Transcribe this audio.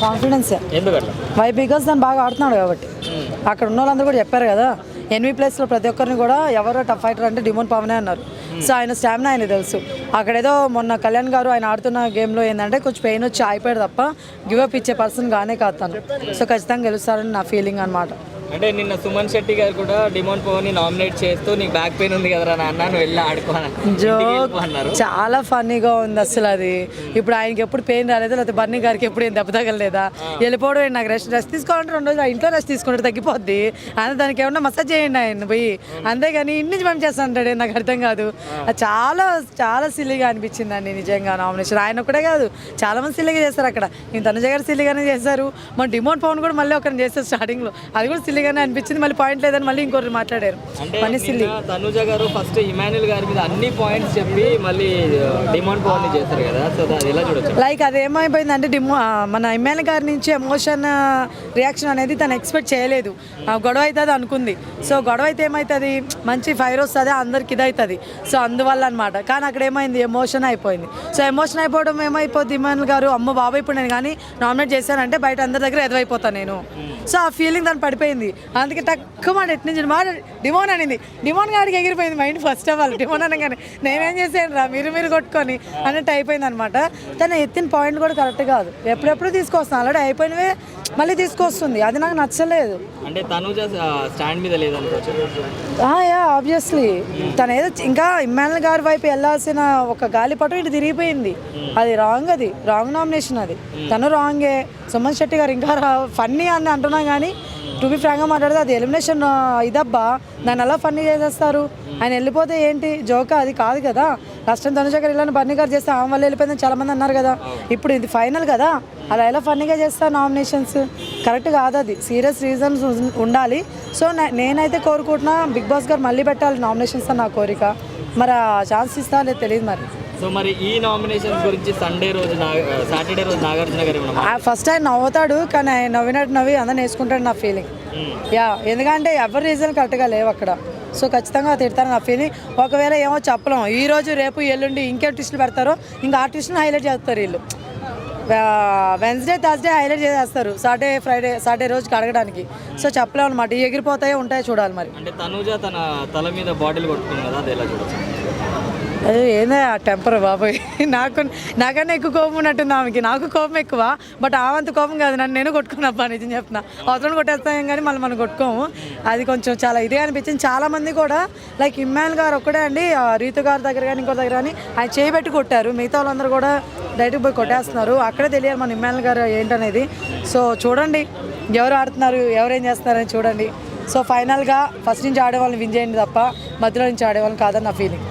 Confidence. ఎందుకట్లా? Why because దాన్ని బాగా ఆడుతున్నాడు కాబట్టి. అక్కడ ఉన్న వాళ్ళందరూ కూడా చెప్పారు కదా, ఎనిమిది ప్లేస్లో ప్రతి ఒక్కరిని కూడా ఎవరో టఫ్ ఫైటర్ అంటే డిమోన్ పవనే అన్నారు. సో ఆయన స్టామినా ఆయన తెలుసు. అక్కడేదో మొన్న కళ్యాణ్ గారు ఆయన ఆడుతున్న గేమ్లో ఏంటంటే కొంచెం పెయిన్ వచ్చి ఆగిపోయాడు తప్ప గివ్ అప్ ఇచ్చే పర్సన్ గానే కాదు తను. సో ఖచ్చితంగా గెలుస్తారని నా ఫీలింగ్ అనమాట. అంటే నిన్న సుమన్ శెట్టి గారు కూడా డిమోన్ పవన్ని నామినేట్ చేస్తూ నీకు బ్యాక్ పెయిన్ ఉంది కదరా నాన్న నువ్వు వెళ్ళి జోక్ చాలా ఫన్నీగా ఉంది అసలు అది. ఇప్పుడు ఆయనకి ఎప్పుడు పెయిన్ రాలేదా, లేకపోతే బన్నీ గారికి ఎప్పుడు ఏం దెబ్బ తగలలేదా? వెళ్ళిపోవడం నాకు రెస్ట్ తీసుకోవాలంటే 2 రోజులు ఇంట్లో రెస్ట్ తీసుకుంటే తగ్గిపోద్ది. అంటే దానికి ఏమన్నా మసాజ్ చేయండి ఆయన పోయి, అంతేగాని ఇన్ని నుంచి పంపించేస్తా అంటాడు. నాకు అర్థం కాదు. చాలా చాలా సిల్లీగా అనిపించింది అండి నిజంగా నామినేషన్. ఆయన ఒక్కడే కాదు, చాలా మంది సిల్లీగా చేస్తారు అక్కడ. నేను తనుజ గారు సిల్లీగానే చేశారు. మన డిమోన్ పవన్ కూడా మళ్ళీ ఒకరిని చేస్తారు స్టార్టింగ్లో, అది కూడా సిల్లీగానే అనిపించింది. మళ్ళీ పాయింట్ లేదని మళ్ళీ ఇంకొకరు మాట్లాడారు. తనుజ గారు ఫస్ట్ ఇమాన్యుల్ గారి మీద అన్ని పాయింట్స్ చెప్పి మళ్ళీ డిమోన్ పవన్ చేస్తారు కదా, సో అది ఎలా చూడొచ్చు? లైక్ అది ఏమైపోయిందంటే మన ఇమాన్యుల్ గారి నుంచి ఎమోషన్ రియాక్షన్ అనేది తను ఎక్స్పెక్ట్ చేయలేదు. గొడవ అవుతుంది అనుకుంది. సో గొడవ అయితే ఏమవుతుంది, మంచి ఫైర్ వస్తుంది, అందరికి ఇది అవుతుంది. సో అందువల్ల అనమాట. కానీ అక్కడ ఏమైంది, ఎమోషన్ అయిపోయింది. సో ఎమోషన్ అయిపోవడం ఏమైపోద్ది, ఇమాన్యుల్ గారు అమ్మ బాబాయ్ ఇప్పుడు నేను కానీ నామినేట్ చేశానంటే బయట అందరి దగ్గర ఎదవైపోతాను నేను. సో ఆ ఫీలింగ్ దాన్ని పడిపోయింది. అందుకే తక్కువ మాట ఎట్ నుంచి డిమోన్ అనింది. డిమోన్ గాడికి ఎగిరిపోయింది mind first of all. Demon అనగానే నేనేం చేశాను రా మీరు కొట్టుకొని అన్నట్టు అయిపోయింది అనమాట. తను ఎత్తిన పాయింట్ కూడా కరెక్ట్ కాదు. ఎప్పుడెప్పుడు తీసుకొస్తాను, ఆల్రెడీ అయిపోయినవే మళ్ళీ తీసుకొస్తుంది. అది నాకు నచ్చలేదు. అంటే తనుజ స్టాండ్ మీద లేదనుకోవచ్చు. యా ఆబ్వియస్లీ తను ఏదో ఇంకా ఇమ్మాన్యుల్ గారి వైపు వెళ్ళాల్సిన ఒక గాలిపటం ఇటు తిరిగిపోయింది. అది రాంగ్ నామినేషన్. అది తను రాంగే. సుమన్ శెట్టి గారు ఇంకా ఫన్నీ అని అంటున్నాం కానీ టు బి ఫ్రాంక్గా మాట్లాడితే అది ఎలిమినేషన్ ఇదబ్బా, దాన్ని ఎలా ఫన్నీ చేసేస్తారు. ఆయన వెళ్ళిపోతే ఏంటి జోకా, అది కాదు కదా. లాస్ట్ టైం తనుజ గారు ఇలా బన్నీ గారు చేస్తే ఆమె వల్ల వెళ్ళిపోయిందని చాలామంది అన్నారు కదా. ఇప్పుడు ఇది ఫైనల్ కదా, అలా ఎలా ఫన్నీగా చేస్తారు నామినేషన్స్? కరెక్ట్ కాదు. అది సీరియస్ రీజన్స్ ఉండాలి. సో నేనైతే కోరుకుంటున్నా బిగ్ బాస్ గారు మళ్ళీ పెట్టాలి నామినేషన్స్ అని నా కోరిక. మరి ఆ ఛాన్స్ ఇస్తా లేదు తెలియదు మరి. సో మరి ఈ నామినేషన్స్ గురించి సాటర్డే రోజు నాగార్జున గారు ఫస్ట్ ఆయన నవ్వుతాడు, కానీ ఆయన నవ్వి అందరిని వేసుకుంటాడు నా ఫీలింగ్. ఎందుకంటే ఎవరి రీజన్ కరెక్ట్గా లేవు అక్కడ. సో ఖచ్చితంగా తిడతారు నా ఫీలింగ్. ఒకవేళ ఏమో చెప్పలేం, ఈ రోజు రేపు ఎల్లుండి ఇంకేం ట్విస్టులు పెడతారో, ఇంకా ఆ ట్విస్ట్ని హైలైట్ చేస్తారు వీళ్ళు. వెన్స్డే థర్స్డే హైలైట్ చేసేస్తారు, సాటర్డే రోజుకి అడగడానికి. సో చెప్పలేము అనమాట, ఎగిరిపోతాయో ఉంటాయో చూడాలి మరి. అంటే తనుజ తన తల మీద బాటిల్ కొట్టుకుంది కదా, అది ఎలా చూడొచ్చు? అది ఏందా ఆ టెంపర్ బాబాయ్. నాకన్నా ఎక్కువ కోపం ఉన్నట్టుంది ఆమెకి. నాకు కోపం ఎక్కువ, బట్ ఆవంత కోపం కాదు. నేను కొట్టుకున్నప్ప నిజం చెప్తున్నా. అవసరం కొట్టేస్తాం కానీ మనం కొట్టుకోము. అది కొంచెం చాలా ఇదే అనిపించింది. చాలామంది కూడా లైక్ ఇమ్మాన్యుల్ గారు ఒక్కడే అండి, రీతు గారి దగ్గర కానీ ఇంకో దగ్గర కానీ ఆయన చేయబెట్టి కొట్టారు. మిగతా వాళ్ళందరూ కూడా డైరెక్ట్ పోయి కొట్టేస్తున్నారు. అక్కడే తెలియాలి మన ఇమ్మాన్యుల్ గారు ఏంటనేది. సో చూడండి ఎవరు ఆడుతున్నారు, ఎవరేం చేస్తున్నారని చూడండి. సో ఫైనల్గా ఫస్ట్ నుంచి ఆడేవాళ్ళని విన్ చేయండి తప్ప మధ్యలో నుంచి ఆడేవాళ్ళని కాదని నా ఫీలింగ్.